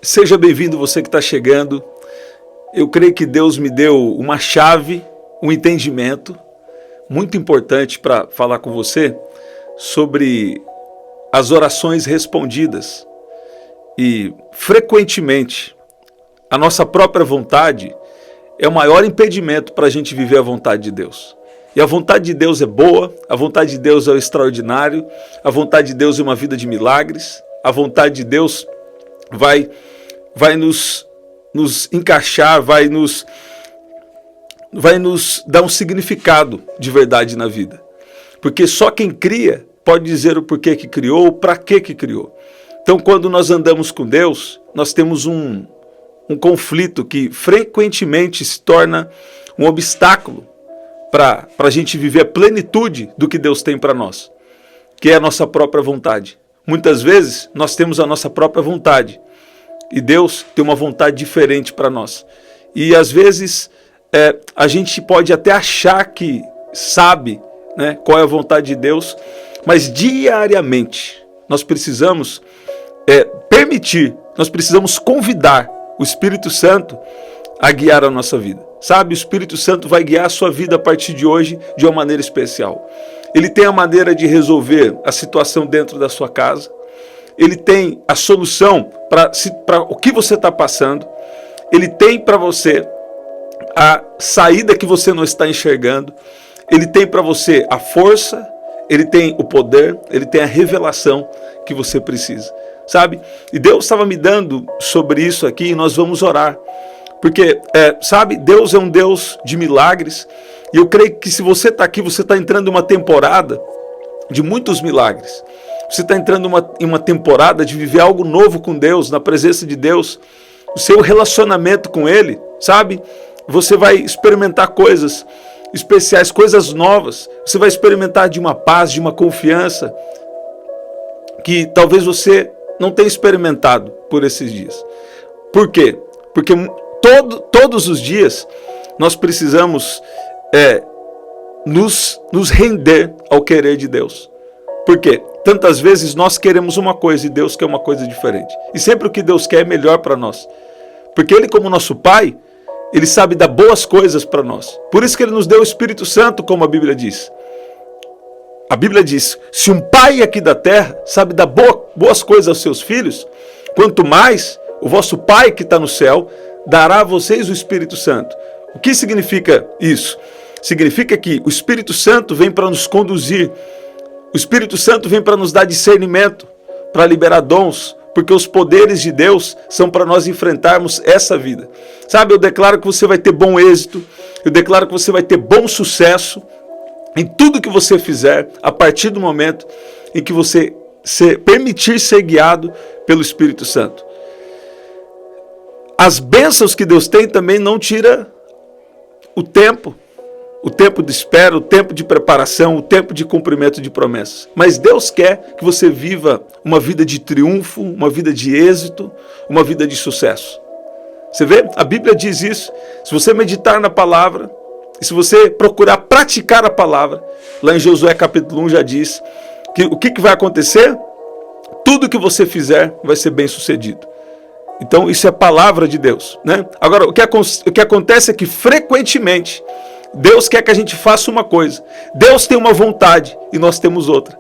Seja bem-vindo você que está chegando. Eu creio que Deus me deu uma chave, um entendimento muito importante para falar com você sobre as orações respondidas. E frequentemente a nossa própria vontade é o maior impedimento para a gente viver a vontade de Deus. E a vontade de Deus é boa, a vontade de Deus é o extraordinário, a vontade de Deus é uma vida de milagres, a vontade de Deus vai nos encaixar, vai nos dar um significado de verdade na vida. Porque só quem cria pode dizer o porquê que criou, o para que criou. Então, quando nós andamos com Deus, nós temos um conflito que frequentemente se torna um obstáculo para a gente viver a plenitude do que Deus tem para nós, que é a nossa própria vontade. Muitas vezes nós temos a nossa própria vontade e Deus tem uma vontade diferente para nós. E às vezes a gente pode até achar que sabe, né, qual é a vontade de Deus, mas diariamente nós precisamos permitir, nós precisamos convidar o Espírito Santo a guiar a nossa vida. Sabe, o Espírito Santo vai guiar a sua vida a partir de hoje de uma maneira especial. Ele tem a maneira de resolver a situação dentro da sua casa. Ele tem a solução para o que você está passando. Ele tem para você a saída que você não está enxergando. Ele tem para você a força, ele tem o poder, ele tem a revelação que você precisa. Sabe? E Deus estava me dando sobre isso aqui e nós vamos orar. Porque, sabe, Deus é um Deus de milagres. E eu creio que se você está aqui, você está entrando em uma temporada de muitos milagres. Você está entrando em uma temporada de viver algo novo com Deus, na presença de Deus. O seu relacionamento com Ele, sabe? Você vai experimentar coisas especiais, coisas novas. Você vai experimentar de uma paz, de uma confiança que talvez você não tenha experimentado por esses dias. Por quê? Porque todos os dias nós precisamos nos render ao querer de Deus. Por quê? Tantas vezes nós queremos uma coisa e Deus quer uma coisa diferente. E sempre o que Deus quer é melhor para nós. Porque Ele, como nosso Pai, Ele sabe dar boas coisas para nós. Por isso que Ele nos deu o Espírito Santo, como a Bíblia diz. A Bíblia diz, se um pai aqui da terra sabe dar boas coisas aos seus filhos, quanto mais o vosso Pai que está no céu dará a vocês o Espírito Santo. O que significa isso? Significa que o Espírito Santo vem para nos conduzir. O Espírito Santo vem para nos dar discernimento, para liberar dons, porque os poderes de Deus são para nós enfrentarmos essa vida. Sabe, eu declaro que você vai ter bom êxito, eu declaro que você vai ter bom sucesso em tudo que você fizer, a partir do momento em que você permitir ser guiado pelo Espírito Santo. As bênçãos que Deus tem também não tira o tempo de espera, o tempo de preparação, o tempo de cumprimento de promessas. Mas Deus quer que você viva uma vida de triunfo, uma vida de êxito, uma vida de sucesso. Você vê? A Bíblia diz isso. Se você meditar na palavra, e se você procurar praticar a palavra, lá em Josué capítulo 1 já diz que o que vai acontecer? Tudo que você fizer vai ser bem sucedido. Então isso é a palavra de Deus, né? Agora, o que acontece é que frequentemente Deus quer que a gente faça uma coisa. Deus tem uma vontade e nós temos outra.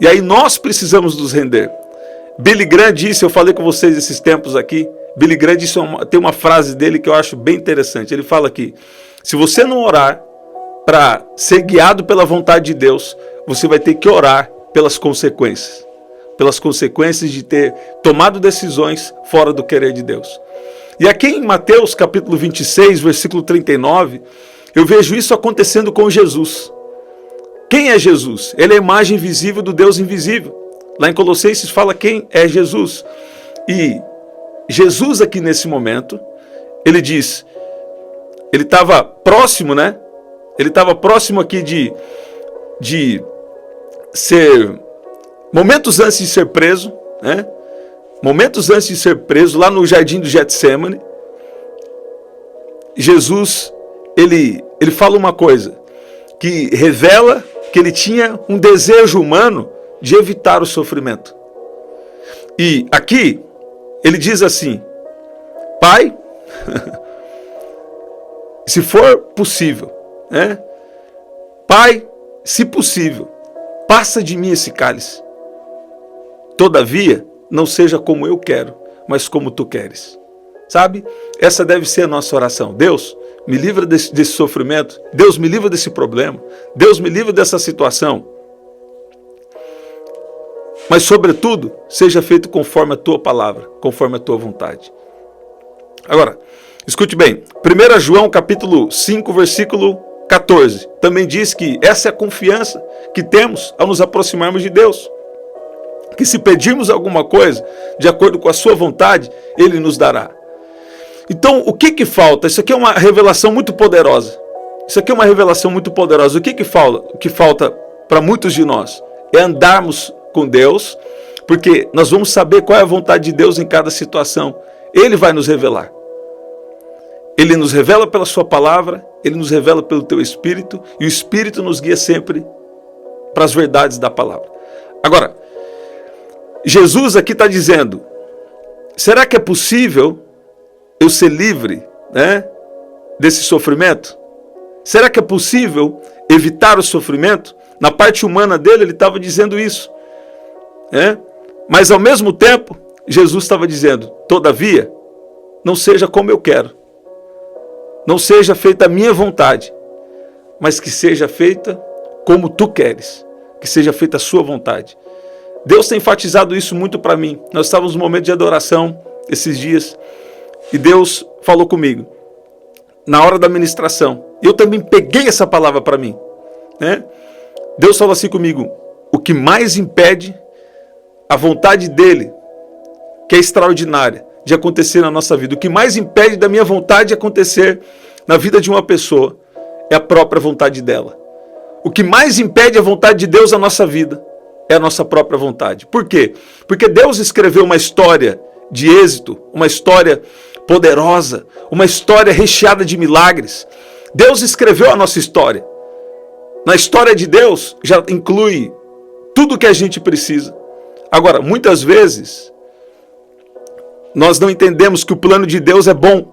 E aí nós precisamos nos render. Billy Graham disse, eu falei com vocês esses tempos aqui, Billy Graham disse, tem uma frase dele que eu acho bem interessante. Ele fala aqui, se você não orar para ser guiado pela vontade de Deus, você vai ter que orar pelas consequências. Pelas consequências de ter tomado decisões fora do querer de Deus. E aqui em Mateus capítulo 26, versículo 39, eu vejo isso acontecendo com Jesus. Quem é Jesus? Ele é a imagem visível do Deus invisível. Lá em Colossenses fala quem é Jesus. E Jesus aqui nesse momento, ele diz, ele estava próximo, né? Ele estava próximo aqui de ser... Momentos antes de ser preso, né? Momentos antes de ser preso, lá no jardim do Getsemane, Jesus, ele fala uma coisa, que revela que ele tinha um desejo humano de evitar o sofrimento. E aqui, ele diz assim: Pai, se for possível, né? Pai, se possível, passa de mim esse cálice. Todavia, não seja como eu quero, mas como tu queres. Sabe? Essa deve ser a nossa oração. Deus, me livra desse sofrimento. Deus, me livra desse problema. Deus, me livra dessa situação. Mas, sobretudo, seja feito conforme a tua palavra, conforme a tua vontade. Agora, escute bem. 1 João capítulo 5, versículo 14. Também diz que essa é a confiança que temos ao nos aproximarmos de Deus. Que se pedirmos alguma coisa, de acordo com a sua vontade, Ele nos dará. Então, o que falta? Isso aqui é uma revelação muito poderosa. Isso aqui é uma revelação muito poderosa. O que falta para muitos de nós? É andarmos com Deus, porque nós vamos saber qual é a vontade de Deus em cada situação. Ele vai nos revelar. Ele nos revela pela sua palavra, Ele nos revela pelo teu Espírito, e o Espírito nos guia sempre para as verdades da palavra. Agora, Jesus aqui está dizendo, será que é possível eu ser livre, né, desse sofrimento? Será que é possível evitar o sofrimento? Na parte humana dele, ele estava dizendo isso. Né? Mas ao mesmo tempo, Jesus estava dizendo, todavia, não seja como eu quero. Não seja feita a minha vontade, mas que seja feita como tu queres. Que seja feita a sua vontade. Deus tem enfatizado isso muito para mim. Nós estávamos num momento de adoração esses dias e Deus falou comigo na hora da ministração. Eu também peguei essa palavra para mim. Né? Deus falou assim comigo, o que mais impede a vontade dele, que é extraordinária, de acontecer na nossa vida, o que mais impede da minha vontade de acontecer na vida de uma pessoa, é a própria vontade dela. O que mais impede a vontade de Deus na nossa vida é a nossa própria vontade. Por quê? Porque Deus escreveu uma história de êxito, uma história poderosa, uma história recheada de milagres. Deus escreveu a nossa história. Na história de Deus já inclui tudo o que a gente precisa. Agora, muitas vezes, nós não entendemos que o plano de Deus é bom,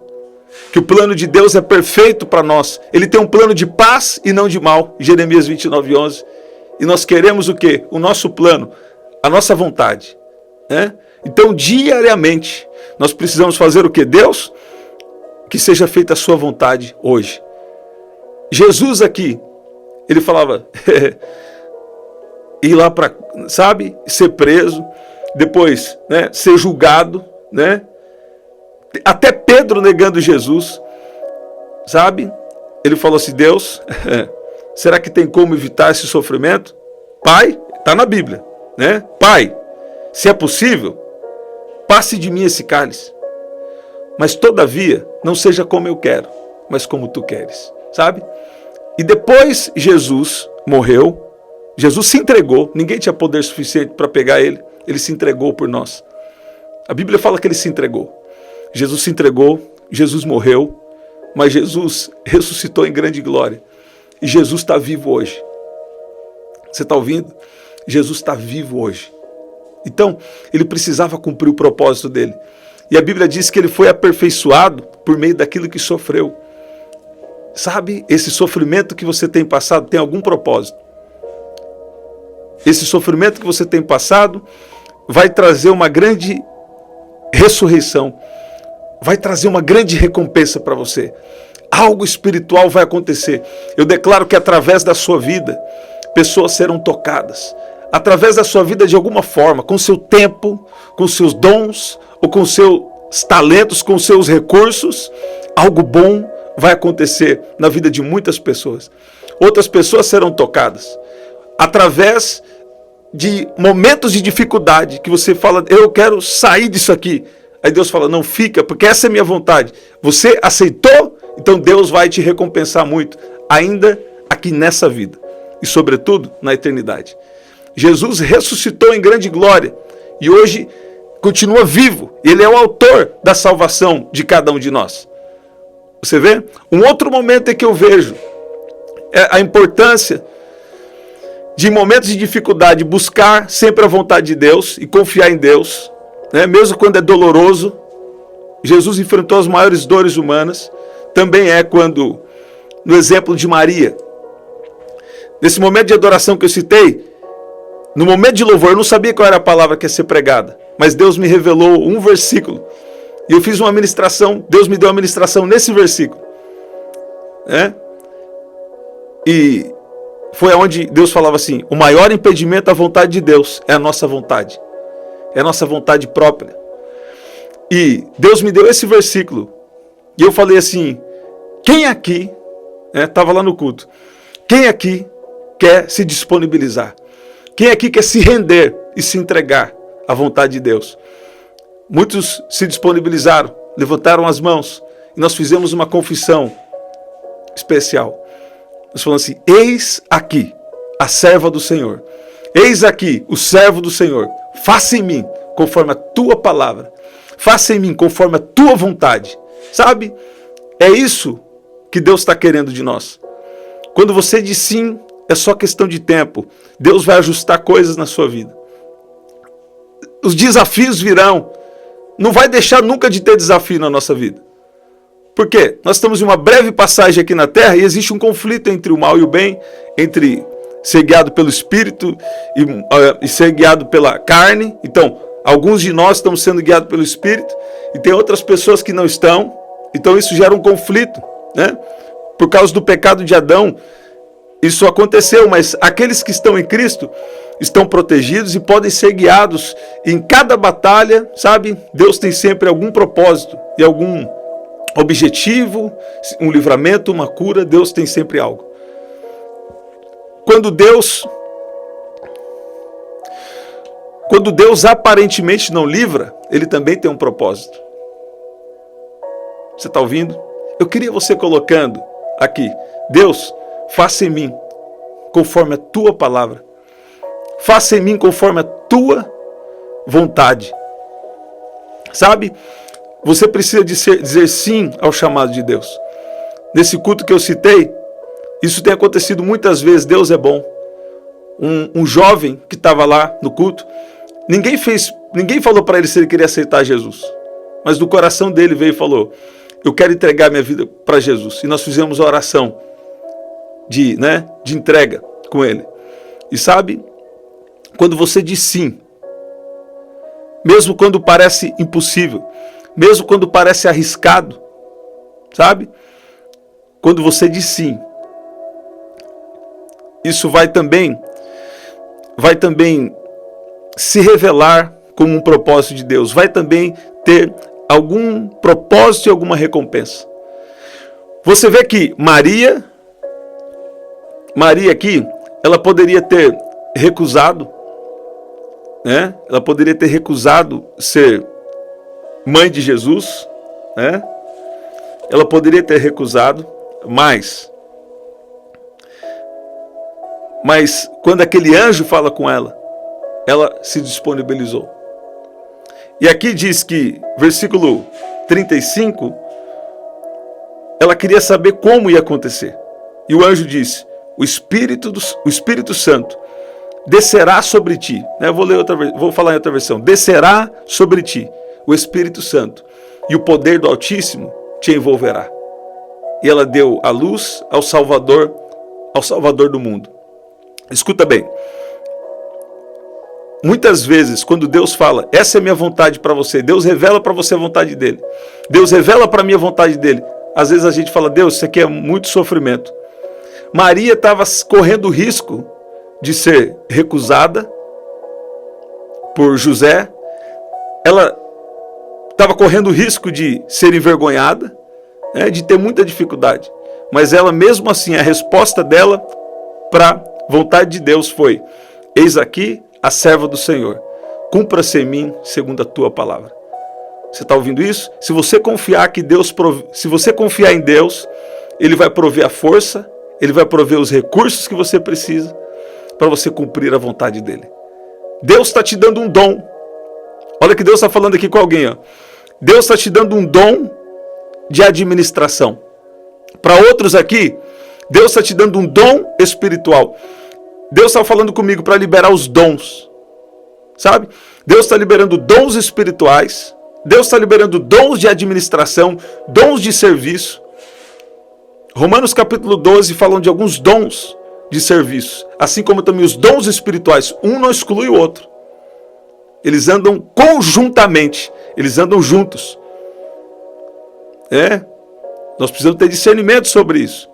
que o plano de Deus é perfeito para nós. Ele tem um plano de paz e não de mal, Jeremias 29:11. E nós queremos o quê? O nosso plano, a nossa vontade. Né? Então, diariamente, nós precisamos fazer o quê? Deus, que seja feita a sua vontade hoje. Jesus aqui, ele falava, ir lá para, sabe, ser preso, depois, né, ser julgado, né? Até Pedro negando Jesus, sabe? Ele falou assim, Deus, será que tem como evitar esse sofrimento? Pai, está na Bíblia, né? Pai, se é possível, passe de mim esse cálice, mas todavia, não seja como eu quero, mas como tu queres, sabe? E depois Jesus morreu, Jesus se entregou, ninguém tinha poder suficiente para pegar ele, ele se entregou por nós. A Bíblia fala que ele se entregou. Jesus se entregou, Jesus morreu, mas Jesus ressuscitou em grande glória. E Jesus está vivo hoje. Você está ouvindo? Jesus está vivo hoje. Então, ele precisava cumprir o propósito dele. E a Bíblia diz que ele foi aperfeiçoado por meio daquilo que sofreu. Sabe, esse sofrimento que você tem passado tem algum propósito. Esse sofrimento que você tem passado vai trazer uma grande ressurreição. Vai trazer uma grande recompensa para você. Algo espiritual vai acontecer. Eu declaro que através da sua vida, pessoas serão tocadas. Através da sua vida de alguma forma, com seu tempo, com seus dons, ou com seus talentos, com seus recursos, algo bom vai acontecer na vida de muitas pessoas. Outras pessoas serão tocadas. Através de momentos de dificuldade, que você fala, eu quero sair disso aqui. Aí Deus fala, não, fica, porque essa é a minha vontade. Você aceitou? Então Deus vai te recompensar muito, ainda aqui nessa vida. E sobretudo, na eternidade. Jesus ressuscitou em grande glória. E hoje continua vivo. Ele é o autor da salvação de cada um de nós. Você vê? Um outro momento em que eu vejo a importância de, em momentos de dificuldade, buscar sempre a vontade de Deus e confiar em Deus. né? Mesmo quando é doloroso, Jesus enfrentou as maiores dores humanas. Também é quando, no exemplo de Maria, nesse momento de adoração que eu citei, no momento de louvor, eu não sabia qual era a palavra que ia ser pregada, mas Deus me revelou um versículo. E eu fiz uma ministração, Deus me deu uma ministração nesse versículo. Né? E foi onde Deus falava assim: o maior impedimento à vontade de Deus é a nossa vontade. É a nossa vontade própria. E Deus me deu esse versículo. E eu falei assim: quem aqui, estava lá no culto, quem aqui quer se disponibilizar? Quem aqui quer se render e se entregar à vontade de Deus? Muitos se disponibilizaram, levantaram as mãos, e nós fizemos uma confissão especial. Nós falamos assim: eis aqui a serva do Senhor, eis aqui o servo do Senhor, faça em mim conforme a tua palavra, faça em mim conforme a tua vontade. Sabe, é isso que Deus está querendo de nós. Quando você diz sim, é só questão de tempo. Deus vai ajustar coisas na sua vida. Os desafios virão. Não vai deixar nunca de ter desafio na nossa vida. Por quê? Nós estamos em uma breve passagem aqui na Terra e existe um conflito entre o mal e o bem, entre ser guiado pelo Espírito e ser guiado pela carne. Então, alguns de nós estamos sendo guiados pelo Espírito e tem outras pessoas que não estão. Então isso gera um conflito, né? Por causa do pecado de Adão, isso aconteceu, mas aqueles que estão em Cristo estão protegidos e podem ser guiados em cada batalha, sabe? Deus tem sempre algum propósito e algum objetivo, um livramento, uma cura. Deus tem sempre algo. Quando Deus aparentemente não livra, Ele também tem um propósito. Você está ouvindo? Eu queria você colocando aqui: Deus, faça em mim conforme a tua palavra. Faça em mim conforme a tua vontade. Sabe? Você precisa dizer sim ao chamado de Deus. Nesse culto que eu citei, isso tem acontecido muitas vezes. Deus é bom. Um jovem que estava lá no culto, ninguém falou para ele se ele queria aceitar Jesus. Mas do coração dele veio e falou: eu quero entregar minha vida para Jesus. E nós fizemos a oração de entrega com ele. E sabe, quando você diz sim, mesmo quando parece impossível, mesmo quando parece arriscado, sabe? Quando você diz sim, isso vai também se revelar como um propósito de Deus. Vai também ter algum propósito e alguma recompensa. Você vê que Maria aqui, ela poderia ter recusado, né? Ela poderia ter recusado ser mãe de Jesus, né? Ela poderia ter recusado, mas quando aquele anjo fala com ela, ela se disponibilizou. E aqui diz que, versículo 35, ela queria saber como ia acontecer. E o anjo disse: o Espírito Santo descerá sobre ti. Vou falar em outra versão. Descerá sobre ti o Espírito Santo, e o poder do Altíssimo te envolverá. E ela deu a luz ao Salvador do mundo. Escuta bem. Muitas vezes, quando Deus fala: essa é a minha vontade para você, Deus revela para você a vontade dele, Deus revela para mim a vontade dele, às vezes a gente fala: Deus, isso aqui é muito sofrimento. Maria estava correndo o risco de ser recusada por José, ela estava correndo o risco de ser envergonhada, de ter muita dificuldade, mas ela, mesmo assim, a resposta dela para a vontade de Deus foi: eis aqui a serva do Senhor, cumpra-se em mim segundo a tua palavra. Você está ouvindo isso? Se você confiar se você confiar em Deus, Ele vai prover a força, Ele vai prover os recursos que você precisa para você cumprir a vontade dEle. Deus está te dando um dom. Olha que Deus está falando aqui com alguém. Ó. Deus está te dando um dom de administração. Para outros aqui, Deus está te dando um dom espiritual. Deus está falando comigo para liberar os dons, sabe? Deus está liberando dons espirituais, Deus está liberando dons de administração, dons de serviço. Romanos capítulo 12 falam de alguns dons de serviço, assim como também os dons espirituais. Um não exclui o outro. Eles andam conjuntamente, eles andam juntos. Nós precisamos ter discernimento sobre isso.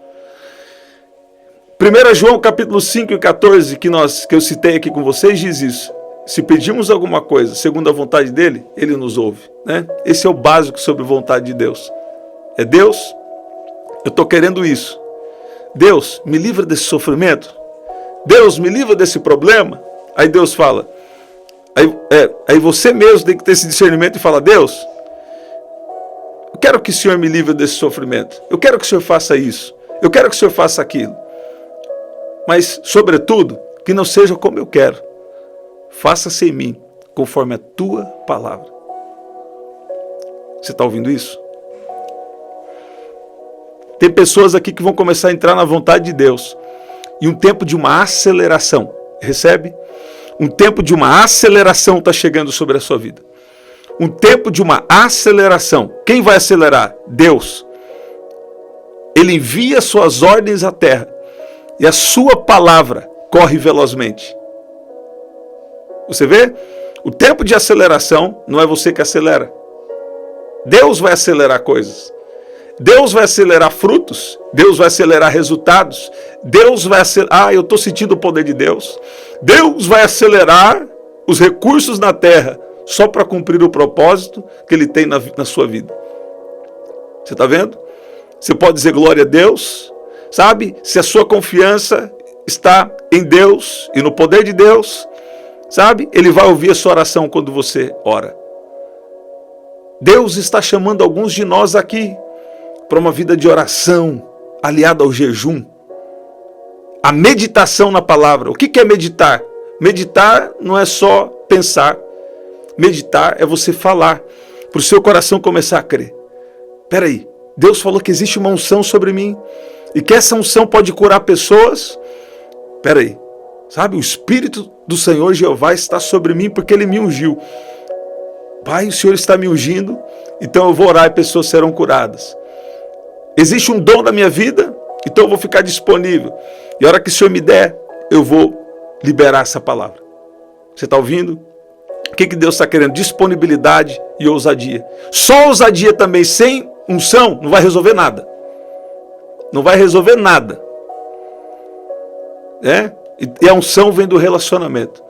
1 João capítulo 5 e 14, que eu citei aqui com vocês, diz isso. Se pedirmos alguma coisa segundo a vontade dele, ele nos ouve. Esse é o básico sobre a vontade de Deus. Deus, eu estou querendo isso. Deus, me livra desse sofrimento. Deus, me livra desse problema. Aí Deus fala. Aí você mesmo tem que ter esse discernimento e falar: Deus, eu quero que o Senhor me livre desse sofrimento. Eu quero que o Senhor faça isso. Eu quero que o Senhor faça aquilo. Mas, sobretudo, que não seja como eu quero. Faça-se em mim, conforme a tua palavra. Você está ouvindo isso? Tem pessoas aqui que vão começar a entrar na vontade de Deus. E um tempo de uma aceleração. Recebe? Um tempo de uma aceleração está chegando sobre a sua vida. Um tempo de uma aceleração. Quem vai acelerar? Deus. Ele envia suas ordens à terra. E a sua palavra corre velozmente. Você vê? O tempo de aceleração não é você que acelera. Deus vai acelerar coisas. Deus vai acelerar frutos. Deus vai acelerar resultados. Deus vai acelerar... eu estou sentindo o poder de Deus. Deus vai acelerar os recursos na terra só para cumprir o propósito que Ele tem na sua vida. Você está vendo? Você pode dizer glória a Deus. Sabe? Se a sua confiança está em Deus e no poder de Deus, sabe? Ele vai ouvir a sua oração quando você ora. Deus está chamando alguns de nós aqui para uma vida de oração aliada ao jejum. A meditação na palavra. O que é meditar? Meditar não é só pensar. Meditar é você falar, para o seu coração começar a crer. Espera aí, Deus falou que existe uma unção sobre mim e que essa unção pode curar pessoas. Espera aí, sabe, o Espírito do Senhor Jeová está sobre mim porque Ele me ungiu. Pai, o Senhor está me ungindo, então eu vou orar e pessoas serão curadas. Existe um dom na minha vida, então eu vou ficar disponível. E a hora que o Senhor me der, eu vou liberar essa palavra. Você está ouvindo? O que Deus está querendo? Disponibilidade e ousadia. Só ousadia também sem unção não vai resolver nada. Não vai resolver nada. E a unção vem do relacionamento.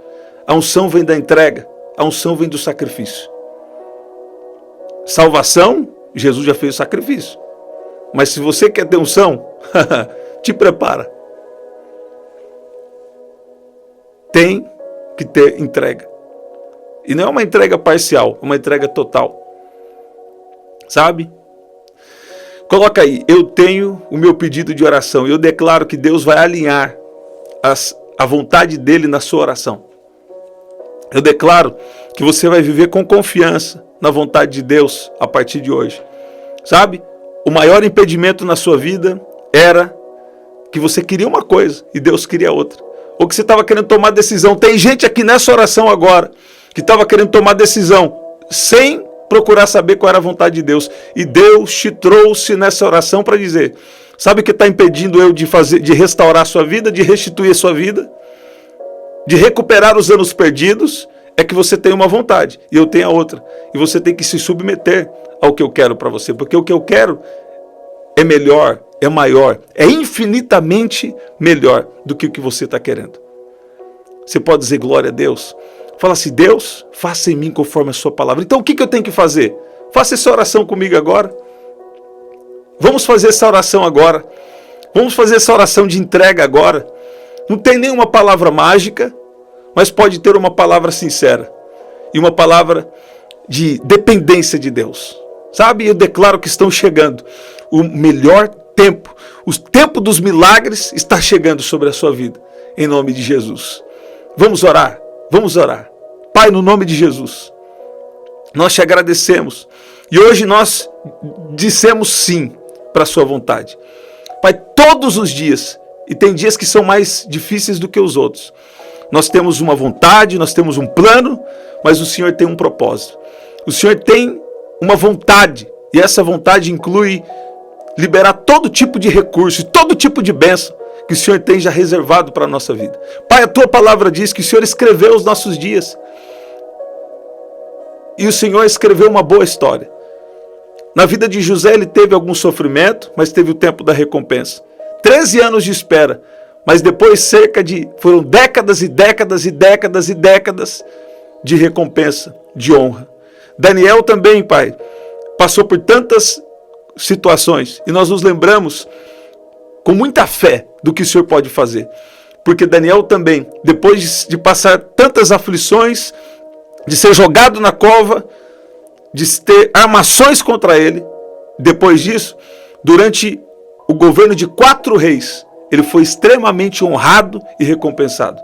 A unção vem da entrega. A unção vem do sacrifício. Salvação, Jesus já fez o sacrifício. Mas se você quer ter unção, te prepara. Tem que ter entrega. E não é uma entrega parcial, é uma entrega total. Sabe? Coloca aí, eu tenho o meu pedido de oração. Eu declaro que Deus vai alinhar a vontade dele na sua oração. Eu declaro que você vai viver com confiança na vontade de Deus a partir de hoje. Sabe? O maior impedimento na sua vida era que você queria uma coisa e Deus queria outra. Ou que você estava querendo tomar decisão. Tem gente aqui nessa oração agora que estava querendo tomar decisão sem procurar saber qual era a vontade de Deus. E Deus te trouxe nessa oração para dizer, sabe o que está impedindo eu de restaurar a sua vida, de restituir a sua vida, de recuperar os anos perdidos? É que você tem uma vontade e eu tenho a outra. E você tem que se submeter ao que eu quero para você. Porque o que eu quero é melhor, é maior, é infinitamente melhor do que o que você está querendo. Você pode dizer glória a Deus? Fala assim, Deus, faça em mim conforme a sua palavra. Então o que eu tenho que fazer? Faça essa oração comigo agora. Vamos fazer essa oração agora. Vamos fazer essa oração de entrega agora. Não tem nenhuma palavra mágica, mas pode ter uma palavra sincera. E uma palavra de dependência de Deus. Sabe, eu declaro que estão chegando o melhor tempo. O tempo dos milagres está chegando sobre a sua vida. Em nome de Jesus. Vamos orar. Vamos orar. Pai, no nome de Jesus, nós te agradecemos. E hoje nós dissemos sim para a sua vontade. Pai, todos os dias, e tem dias que são mais difíceis do que os outros, Nós temos uma vontade, nós temos um plano, mas o Senhor tem um propósito. O Senhor tem uma vontade, e essa vontade inclui liberar todo tipo de recurso, todo tipo de bênção que o Senhor tem já reservado para a nossa vida. Pai, a tua palavra diz que o Senhor escreveu os nossos dias. E o Senhor escreveu uma boa história. Na vida de José ele teve algum sofrimento, mas teve o tempo da recompensa. 13 anos de espera, mas depois foram décadas e décadas e décadas e décadas de recompensa, de honra. Daniel também, Pai, passou por tantas situações e nós nos lembramos com muita fé do que o Senhor pode fazer. Porque Daniel também, depois de passar tantas aflições, de ser jogado na cova, de ter armações contra ele, depois disso, durante o governo de 4 reis, ele foi extremamente honrado e recompensado.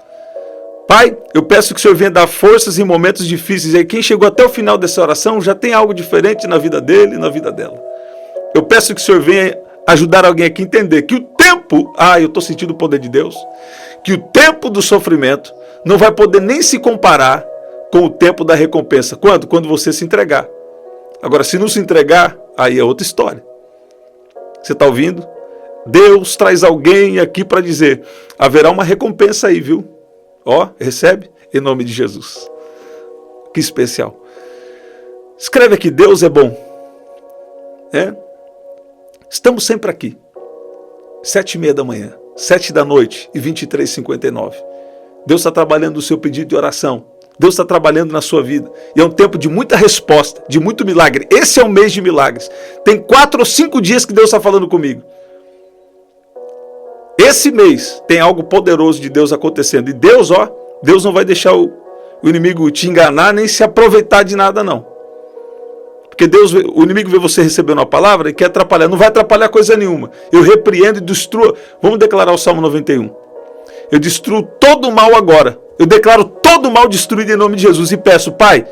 Pai, eu peço que o Senhor venha dar forças em momentos difíceis. E quem chegou até o final dessa oração já tem algo diferente na vida dele e na vida dela. Eu peço que o Senhor venha ajudar alguém aqui a entender que o tempo, eu estou sentindo o poder de Deus, que o tempo do sofrimento não vai poder nem se comparar com o tempo da recompensa. Quando? Quando você se entregar. Agora, se não se entregar, aí é outra história. Você está ouvindo? Deus traz alguém aqui para dizer, haverá uma recompensa aí, viu? Recebe em nome de Jesus. Que especial. Escreve aqui, Deus é bom. Estamos sempre aqui. 7h30 da manhã, 7 da noite e 23h59. Deus está trabalhando o seu pedido de oração. Deus está trabalhando na sua vida. E é um tempo de muita resposta, de muito milagre. Esse é um mês de milagres. Tem 4 ou 5 dias que Deus está falando comigo. Esse mês tem algo poderoso de Deus acontecendo. E Deus, Deus não vai deixar o inimigo te enganar, nem se aproveitar de nada, não. Porque o inimigo vê você recebendo uma palavra e quer atrapalhar. Não vai atrapalhar coisa nenhuma. Eu repreendo e destruo. Vamos declarar o Salmo 91. Eu destruo todo o mal agora. Eu declaro todo o mal destruído em nome de Jesus. E peço, Pai,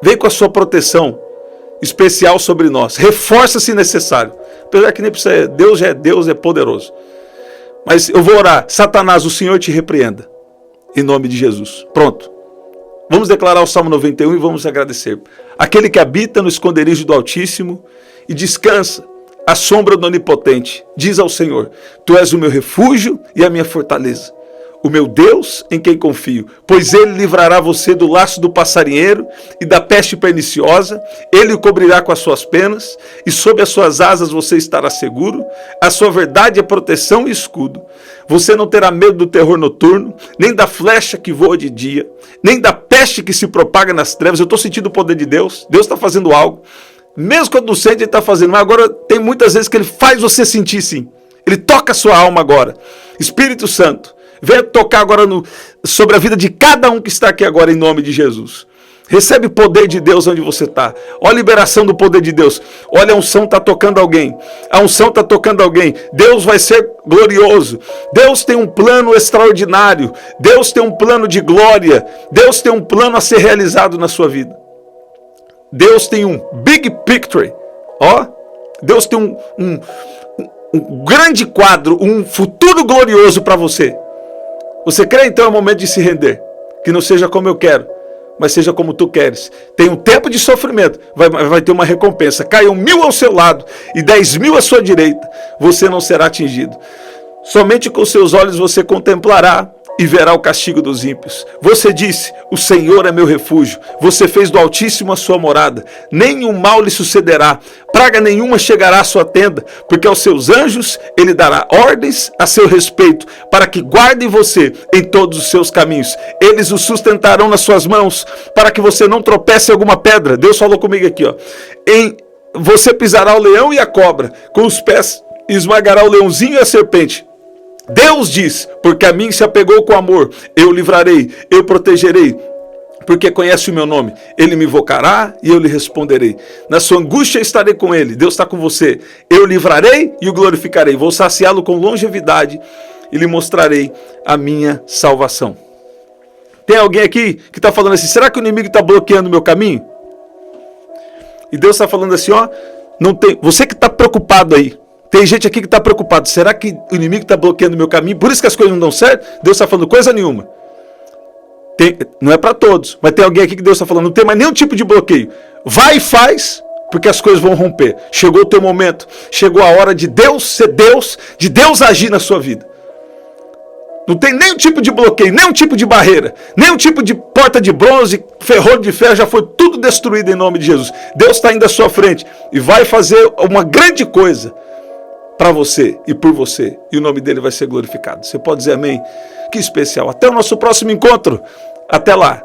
vem com a sua proteção especial sobre nós. Reforça se necessário. Apesar que nem precisa, Deus é poderoso. Mas eu vou orar. Satanás, o Senhor te repreenda. Em nome de Jesus. Pronto. Vamos declarar o Salmo 91 e vamos agradecer. Aquele que habita no esconderijo do Altíssimo e descansa à sombra do Onipotente, diz ao Senhor, Tu és o meu refúgio e a minha fortaleza, o meu Deus em quem confio, pois Ele livrará você do laço do passarinheiro e da peste perniciosa, Ele o cobrirá com as suas penas, e sob as suas asas você estará seguro, a sua verdade é proteção e escudo. Você não terá medo do terror noturno, nem da flecha que voa de dia, nem da peste que se propaga nas trevas. Eu estou sentindo o poder de Deus, Deus está fazendo algo. Mesmo quando não sente, Ele está fazendo, mas agora tem muitas vezes que Ele faz você sentir sim. Ele toca a sua alma agora. Espírito Santo, venha tocar agora sobre a vida de cada um que está aqui agora em nome de Jesus. Recebe poder de Deus onde você está. Olha a liberação do poder de Deus. Olha, a unção está tocando alguém. A unção está tocando alguém. Deus vai ser glorioso. Deus tem um plano extraordinário. Deus tem um plano de glória. Deus tem um plano a ser realizado na sua vida. Deus tem um big picture. Deus tem um grande quadro, um futuro glorioso para você. Você crê? Então é o momento de se render. Que não seja como eu quero, mas seja como tu queres. Tem um tempo de sofrimento, vai ter uma recompensa. Caiam 1000 ao seu lado e 10.000 à sua direita, você não será atingido. Somente com seus olhos você contemplará e verá o castigo dos ímpios. Você disse, o Senhor é meu refúgio. Você fez do Altíssimo a sua morada. Nenhum mal lhe sucederá. Praga nenhuma chegará à sua tenda, porque aos seus anjos Ele dará ordens a seu respeito, para que guardem você em todos os seus caminhos. Eles o sustentarão nas suas mãos, para que você não tropece em alguma pedra. Deus falou comigo aqui, você pisará o leão e a cobra, com os pés esmagará o leãozinho e a serpente. Deus diz, porque a mim se apegou com amor, eu livrarei, eu protegerei, porque conhece o meu nome. Ele me invocará e eu lhe responderei. Na sua angústia estarei com ele. Deus está com você. Eu livrarei e o glorificarei. Vou saciá-lo com longevidade e lhe mostrarei a minha salvação. Tem alguém aqui que está falando assim, será que o inimigo está bloqueando o meu caminho? E Deus está falando assim, não tem, você que está preocupado aí, Tem gente aqui que está preocupado. Será que o inimigo está bloqueando o meu caminho? Por isso que as coisas não dão certo? Deus está falando coisa nenhuma. Não é para todos, mas tem alguém aqui que Deus está falando, não tem mais nenhum tipo de bloqueio. Vai e faz, porque as coisas vão romper. Chegou o teu momento. Chegou a hora de Deus ser Deus, de Deus agir na sua vida. Não tem nenhum tipo de bloqueio, nenhum tipo de barreira, nenhum tipo de porta de bronze, ferrolho de ferro, já foi tudo destruído em nome de Jesus. Deus está indo à sua frente e vai fazer uma grande coisa para você e por você. E o nome dele vai ser glorificado. Você pode dizer amém? Que especial. Até o nosso próximo encontro. Até lá.